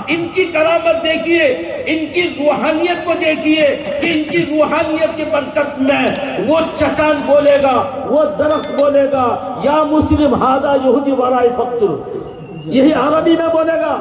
ان کی کرامت دیکھیے، ان کی روحانیت کو دیکھیے کہ ان کی روحانیت کی برکت میں وہ چٹان بولے گا، وہ درخت بولے گا یا مسلم ھذا یہودی ورائی فقتل، یہی عربی میں بولے گا،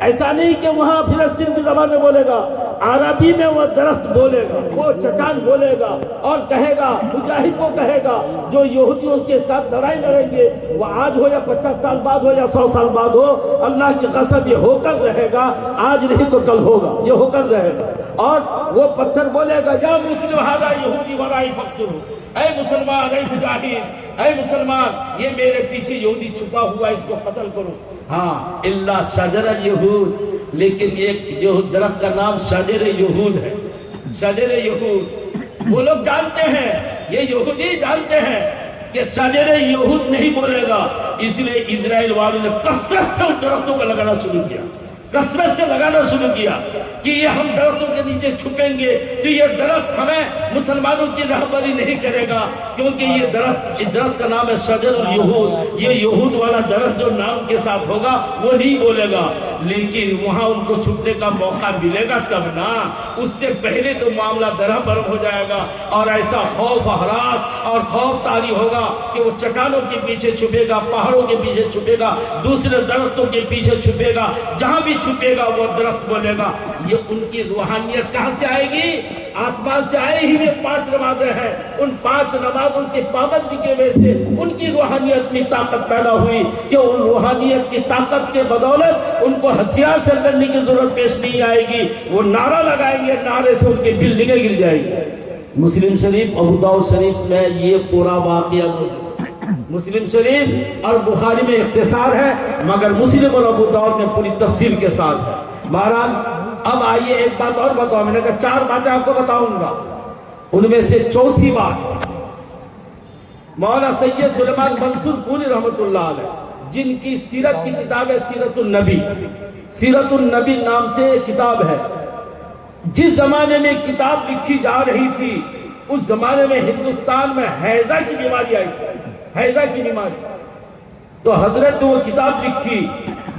ایسا نہیں کہ وہاں فلسطین کی زبان میں بولے گا، عربی میں وہ درخت بولے گا، وہ چٹان بولے گا اور کہے گا، مجاہد کو کہے گا جو یہودیوں کے ساتھ لڑائی لڑیں گے، وہ آج ہو یا 50 سال بعد ہو یا 100 سال بعد ہو، اللہ کی قسم یہ ہو کر رہے گا، آج نہیں تو کل ہوگا، یہ ہو کر رہے گا۔ اور وہ پتھر بولے گا یا مسلم ھذا یہودی ورائی فقتلوا، اے مسلمان، اے مجاہد، اے مسلمان، یہ میرے پیچھے یہودی چھپا ہوا ہے، اس کو قتل کرو۔ ہاں الا شجر الیہود، لیکن ایک جو درخت کا نام شجر یہود ہے، شجر یہود، وہ لوگ جانتے ہیں، یہ یہودی جانتے ہیں کہ شجر یہود نہیں بولے گا، اس لیے اسرائیل والوں نے کثرت سے ان درختوں کو لگانا شروع کیا، کثرت سے لگانا شروع کیا کہ یہ ہم درختوں کے نیچے چھپیں گے تو یہ درخت ہمیں مسلمانوں کی رہبری نہیں کرے گا، کیونکہ یہ درخت کا نام ہے شجر الیہود، یہ یہود والا درخت جو نام کے ساتھ ہوگا وہ نہیں بولے گا، لیکن وہاں ان کو چھپنے کا موقع ملے گا تب نا، اس سے پہلے تو معاملہ درہم برہم ہو جائے گا، اور ایسا خوف ہراس اور خوف طاری ہوگا کہ وہ چٹانوں کے پیچھے چھپے گا، پہاڑوں کے پیچھے چھپے گا، دوسرے درختوں کے پیچھے چھپے گا، جہاں بھی چھپے گا وہ درخت بولے گا۔ یہ ان کی روحانیت کہاں سے آئے گی؟ آسمان سے آئے ہی وہ 5 نمازیں ہیں، ان 5 نمازوں کی پابندی کی وجہ سے ان کی روحانیت میں طاقت پیدا ہوئی کہ ان روحانیت کی طاقت کے بدولت ان کو ہتھیار سے لڑنے کی ضرورت پیش نہیں آئے گی، وہ نعرہ لگائیں گے، نعرے سے ان کی بلڈنگیں گر جائیں گی۔ مسلم شریف، ابو داؤد شریف میں یہ پورا واقعہ موجود، مسلم شریف اور بخاری میں اختصار ہے، مگر مسلم اور ابو داؤد میں پوری تفصیل کے ساتھ ہے۔ بہرحال اب آئیے ایک بات اور بتاؤں، میں نے کہا 4 باتیں آپ کو بتاؤں گا، ان میں سے چوتھی بات مولانا سید سلیمان منصور پوری رحمت اللہ علیہ، جن کی سیرت کی کتاب ہے سیرت النبی، سیرت النبی نام سے کتاب ہے۔ جس زمانے میں کتاب لکھی جا رہی تھی اس زمانے میں ہندوستان میں ہیضہ کی بیماری آئی تھی، ہیضہ کی بیماری، تو حضرت وہ کتاب لکھی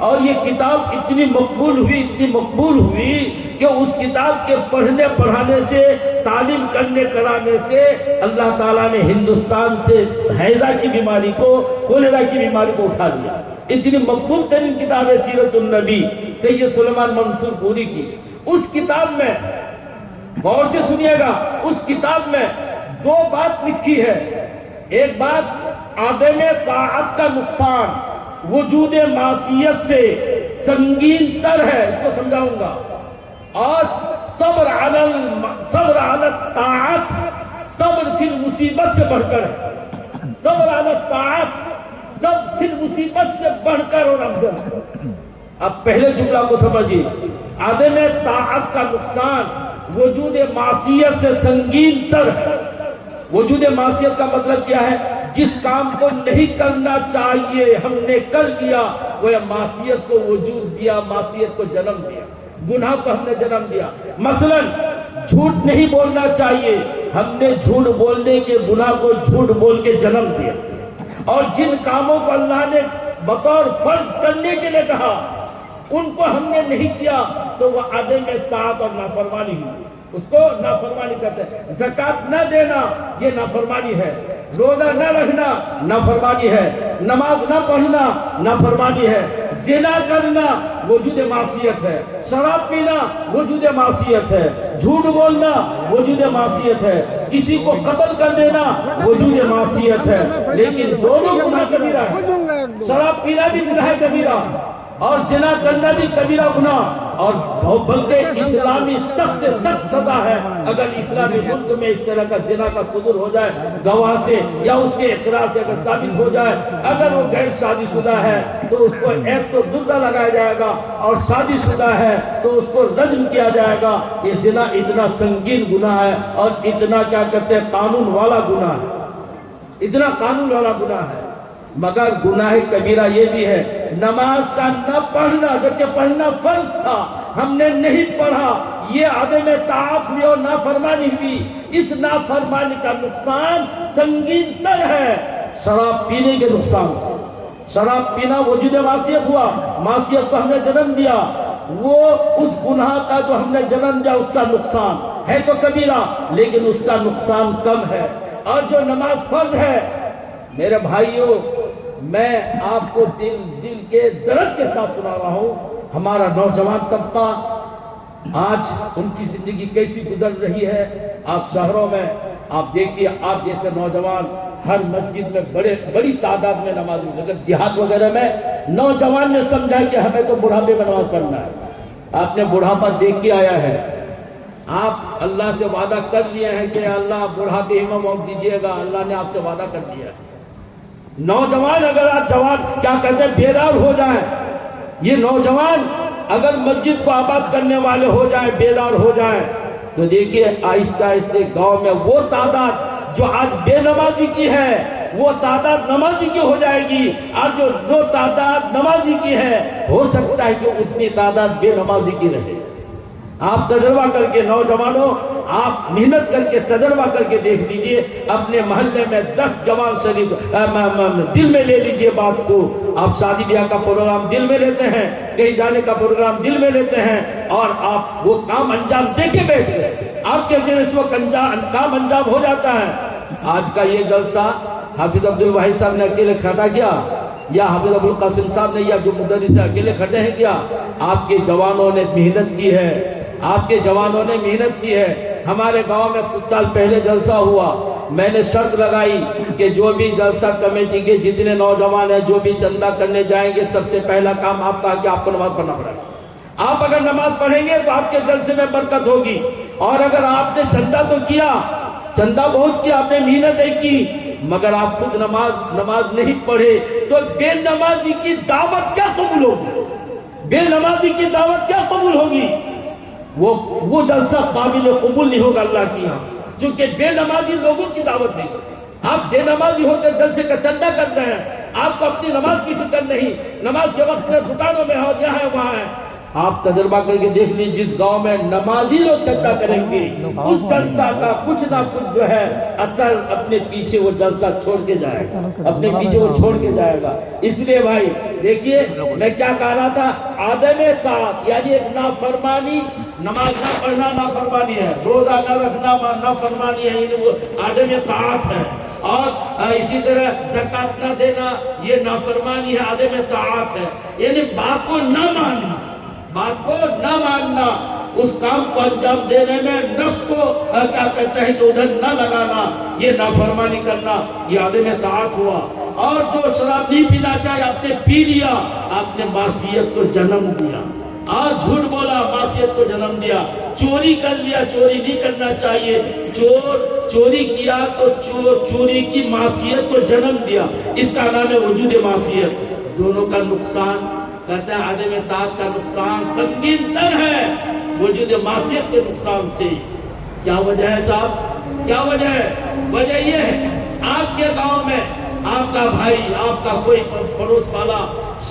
اور یہ کتاب اتنی مقبول ہوئی، اتنی مقبول ہوئی کہ اس کتاب کے پڑھنے پڑھانے سے، تعلیم کرنے کرانے سے اللہ تعالیٰ نے ہندوستان سے ہیضہ کی بیماری کو، کولیرا کی بیماری کو اٹھا لیا۔ اتنی مقبول ترین کتاب ہے سیرت النبی سید سلیمان منصور پوری کی۔ اس کتاب میں غور سے سنیے گا، اس کتاب میں 2 بات لکھی ہے۔ ایک بات عدم طاعت کا نقصان وجود معصیت سے سنگین تر ہے، اس کو سمجھاؤں گا، اور صبر علی الطاعت، صبر فی المصیبت سے بڑھ کر ہے، صبر علی الطاعت، صبر فی المصیبت سے بڑھ کر اور افضل۔ اب پہلے جملہ کو سمجھیے، عدم طاعت کا نقصان وجود معصیت سے سنگین تر ہے۔ وجود معصیت کا مطلب کیا ہے؟ جس کام کو نہیں کرنا چاہیے ہم نے کر لیا، وہ معصیت کو وجود دیا، معصیت کو جنم دیا، گناہ کو ہم نے جنم دیا۔ مثلا جھوٹ نہیں بولنا چاہیے، ہم نے جھوٹ بولنے کے گناہ کو جھوٹ بول کے جنم دیا، اور جن کاموں کو اللہ نے بطور فرض کرنے کے لیے کہا ان کو ہم نے نہیں کیا تو وہ عدم طاعت اور نافرمانی ہوئی، اس کو نافرمانی کہتے ہیں۔ زکوٰۃ نہ دینا یہ نافرمانی ہے، روزہ نہ رکھنا نافرمانی ہے، نماز نہ پڑھنا نافرمانی ہے، زنا کرنا وجود معصیت ہے، شراب پینا وجود معصیت ہے، جھوٹ بولنا وجود معصیت ہے، کسی کو قتل کر دینا وجود معصیت ہے، لیکن دونوں گناہ کبیرہ ہے۔ شراب پینا بھی گناہ کبیرہ اور زنا کرنا بھی کبیرہ گناہ، اور بلکہ اسلامی سخت سے سخت سزا ہے اگر اسلامی ملک میں اس طرح کا زنا کا صدور ہو جائے گواہ سے یا اس کے اقرار سے اگر ثابت ہو جائے، اگر وہ غیر شادی شدہ ہے تو اس کو 100 ضربہ لگایا جائے گا، اور شادی شدہ ہے تو اس کو رجم کیا جائے گا۔ یہ زنا اتنا سنگین گناہ ہے اور اتنا کیا کہتے ہیں قانون والا گناہ ہے، اتنا قانون والا گناہ ہے۔ مگر گناہ کبیرہ یہ بھی ہے نماز کا نہ پڑھنا، جبکہ پڑھنا فرض تھا ہم نے نہیں پڑھا، یہ عدم طاعت ہوئی اور نافرمانی ہوئی۔ اس نافرمانی کا نقصان سنگین تر ہے شراب پینے کے نقصان سے۔ شراب پینا وجود معصیت ہوا، معصیت کو ہم نے جنم دیا، وہ اس گناہ کا جو ہم نے جنم دیا اس کا نقصان ہے تو کبیرہ، لیکن اس کا نقصان کم ہے۔ اور جو نماز فرض ہے میرے بھائیوں، میں آپ کو دل کے درد کے ساتھ سنا رہا ہوں، ہمارا نوجوان طبقہ آج ان کی زندگی کیسی گزر رہی ہے۔ آپ شہروں میں آپ دیکھیے، آپ جیسے نوجوان ہر مسجد میں بڑی تعداد میں نماز میں، اگر دیہات وغیرہ میں نوجوان نے سمجھا کہ ہمیں تو بڑھاپے میں نماز پڑھنا ہے۔ آپ نے بڑھاپا دیکھ کے آیا ہے، آپ اللہ سے وعدہ کر لیے ہیں کہ اللہ بڑھاپے میں موت دیجیے گا، اللہ نے آپ سے وعدہ کر دیا ہے۔ نوجوان اگر آج جوان کیا کہتے ہیں بیدار ہو جائیں، یہ نوجوان اگر مسجد کو آباد کرنے والے ہو جائیں، بیدار ہو جائیں، تو دیکھیے آہستہ آہستہ گاؤں میں وہ تعداد جو آج بے نمازی کی ہے وہ تعداد نمازی کی ہو جائے گی، اور جو تعداد نمازی کی ہے ہو سکتا ہے کہ اتنی تعداد بے نمازی کی رہے۔ آپ تجربہ کر کے نوجوانوں، آپ محنت کر کے تجربہ کر کے دیکھ لیجئے، اپنے محلے میں 10 جوان شریف دل میں لے لیجئے بات کو۔ آپ شادی بیاہ کا پروگرام دل میں لیتے ہیں، کہیں جانے کا پروگرام دل میں لیتے ہیں، اور آپ وہ کام انجام دے کے بیٹھ گئے، آپ کے ذریعے سے وہ کام انجام ہو جاتا ہے۔ آج کا یہ جلسہ حافظ عبدالواحد صاحب نے اکیلے کھڑا کیا، یا حافظ ابوالقاسم صاحب نے، یا جو مدرس اکیلے کھڑے ہیں کیا؟ آپ کے جوانوں نے محنت کی ہے، آپ کے جوانوں نے محنت کی ہے۔ ہمارے گاؤں میں کچھ سال پہلے جلسہ ہوا، میں نے شرط لگائی کہ جو بھی جلسہ کمیٹی کے جتنے نوجوان ہیں جو بھی چندہ کرنے جائیں گے، سب سے پہلا کام آپ کا کہ آپ کو نماز پڑھنا پڑے گا۔ آپ اگر نماز پڑھیں گے تو آپ کے جلسے میں برکت ہوگی، اور اگر آپ نے چندہ تو کیا، چندہ بہت کیا، آپ نے محنت کی، مگر آپ خود نماز نہیں پڑھے تو بے نمازی کی دعوت کیا قبول ہوگی؟ بے نمازی کی دعوت کیا قبول ہوگی؟ وہ جلسہ قابل قبول نہیں ہوگا اللہ کی یہاں، چونکہ بے نمازی لوگوں کی دعوت ہے۔ آپ بے نمازی ہو کر جلسے کا چندہ کر رہے ہیں، آپ کو اپنی نماز کی فکر نہیں، نماز کے وقت میں دکانوں میں یہاں ہے وہاں ہے۔ آپ تجربہ کر کے دیکھ لیں، جس گاؤں میں نمازی لوگ چندہ کریں گے اس جلسہ کا کچھ نہ کچھ جو ہے اثر اپنے پیچھے وہ جلسہ چھوڑ کے جائے گا، اپنے پیچھے وہ چھوڑ کے جائے گا۔ اس لیے بھائی دیکھیے، میں کیا کہہ رہا تھا، عدم طاعت یعنی ایک نافرمانی، نماز نہ پڑھنا نافرمانی ہے، روزہ نہ رکھنا نافرمانی ہے، یعنی وہ عدم طاعت ہے، اور اسی طرح زکوٰۃ نہ دینا یہ نافرمانی ہے، عدم طاعت ہے، یعنی بات کو نہ ماننا، بات کو نہ ماننا، اس کام کو انجام دینے میں نفس کو کیا کہتے ہیں کہ ادھر نہ لگانا، یہ نافرمانی کرنا، یہ عدم طاعت ہوا۔ اور جو شراب نہیں پینا چاہے آپ نے پی لیا، آپ نے معصیت کو جنم دیا، اور جھوٹ بولا معصیت کو جنم دیا، چوری کر لیا، چوری نہیں کرنا چاہیے، چوری کیا تو چوری کی معصیت کو جنم دیا، اس کا نام ہے وجود معصیت۔ دونوں کا نقصان کہتے ہیں عدم طاعت کا نقصان سنگین تر ہے وجود معصیت کے نقصان سے۔ کیا وجہ ہے صاحب؟ کیا وجہ ہے؟ وجہ یہ ہے، آپ کے گاؤں میں آپ کا بھائی، آپ کا کوئی پڑوس والا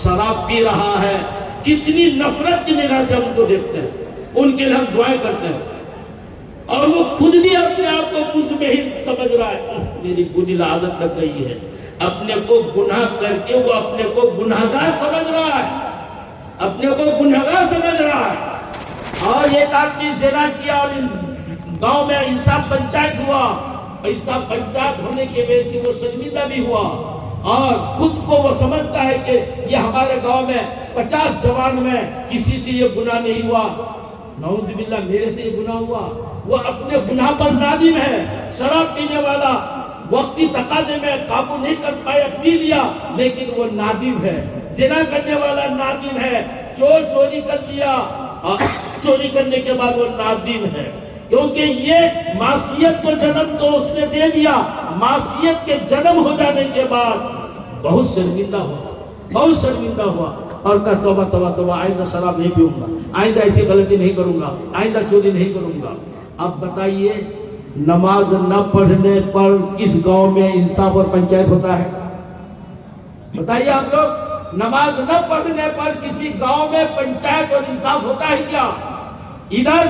شراب پی رہا ہے، کتنی نفرت کی نگاہ سے ہم کو دیکھتے ہیں، ان کے لیے ہم دعائیں کرتے ہیں، اور وہ خود بھی اپنے آپ کو مجرم سمجھ رہا ہے، میری بری عادت لگ گئی ہے، اپنے کو گناہ کر کے وہ اپنے کو گناہگار سمجھ رہا ہے، اپنے کو گناہگار سمجھ رہا ہے۔ اور ایک آدمی زنا کیا اور گاؤں میں انصاف پنچایت ہوا، انصاف پنچایت ہونے کی وجہ سے وہ شرمندہ بھی ہوا، اور خود کو وہ سمجھتا ہے کہ یہ ہمارے گاؤں میں 50 جوان میں کسی سے یہ گناہ نہیں ہوا، نعوذ باللہ میرے سے یہ گناہ ہوا۔ وہ اپنے گناہ پر نادم ہے، شراب پینے والا وقتی تقاضے میں قابو نہیں کر پایا، پی لیا، لیکن وہ نادم ہے۔ زنا کرنے والا نادم ہے، چوری کر لیا، چوری کرنے کے بعد وہ نادم ہے، کیونکہ یہ معصیت کو جنم تو اس نے دے دیا، معصیت کے جنم ہو جانے کے بعد بہت شرمندہ ہوا، بہت شرمندہ ہوا، اور کہا توبہ توبہ توبہ، آئندہ شراب نہیں پیوں گا، آئندہ ایسی غلطی نہیں کروں گا، آئندہ چوری نہیں کروں گا۔ اب بتائیے، نماز نہ پڑھنے پر کس گاؤں میں انصاف اور پنچایت ہوتا ہے؟ بتائیے آپ لوگ، نماز نہ پڑھنے پر کسی گاؤں میں پنچایت اور انصاف ہوتا ہے کیا؟ ادھر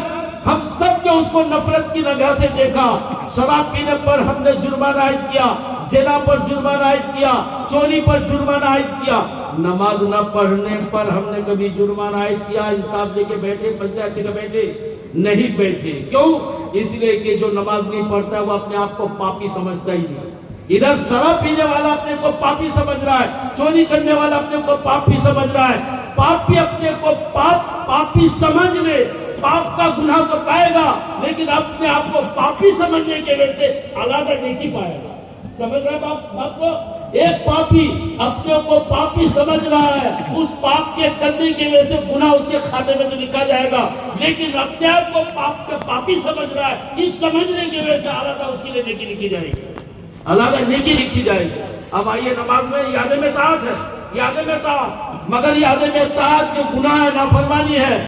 ہم سب نے اس کو نفرت کی نگاہ سے دیکھا، شراب پینے پر ہم نے جرمانہ عائد کیا، زنا پر جرمانہ عائد کیا، چوری پر جرمانہ عائد کیا. نماز نہ پڑھنے پر ہم نے کبھی جرمانہ عائد کیا؟ انصاف دے کے بیٹھے، پنچایت دے کے بیٹھے؟ نہیں بیٹھے. کیوں؟ اس لیے کہ جو نماز نہیں پڑھتا ہے وہ اپنے آپ کو پاپی سمجھتا ہی نہیں. ادھر شراب پینے والا اپنے کو پاپی سمجھ رہا ہے، چوری کرنے والا اپنے کو پاپی سمجھ رہا ہے. پاپی اپنے کو پاپی سمجھ لے، پاپ کا گناہ تو پائے گا، لیکن اپنے آپ کو پاپی سمجھنے کے وجہ سے علیحدہ نیکی پائے گا. سمجھ رہے بات کو؟ ایک پاپی اپنے کو پاپی سمجھ رہا ہے، اس پاپ کے کرنے کی وجہ سے گناہ اس کے کھاتے میں تو لکھا جائے گا، لیکن اپنے آپ کو پاپی سمجھ رہا ہے. اس سمجھنے کی وجہ سے علیحدہ اس کے لیے نیکی لکھی جائے گی، علیحدہ نیکی لکھی جائے گی. اب آئیے نماز میں یاد میں طاعت ہے، یاد میں طاعت، مگر یاد میں طاعت جو گناہ ہے، نافرمانی ہے.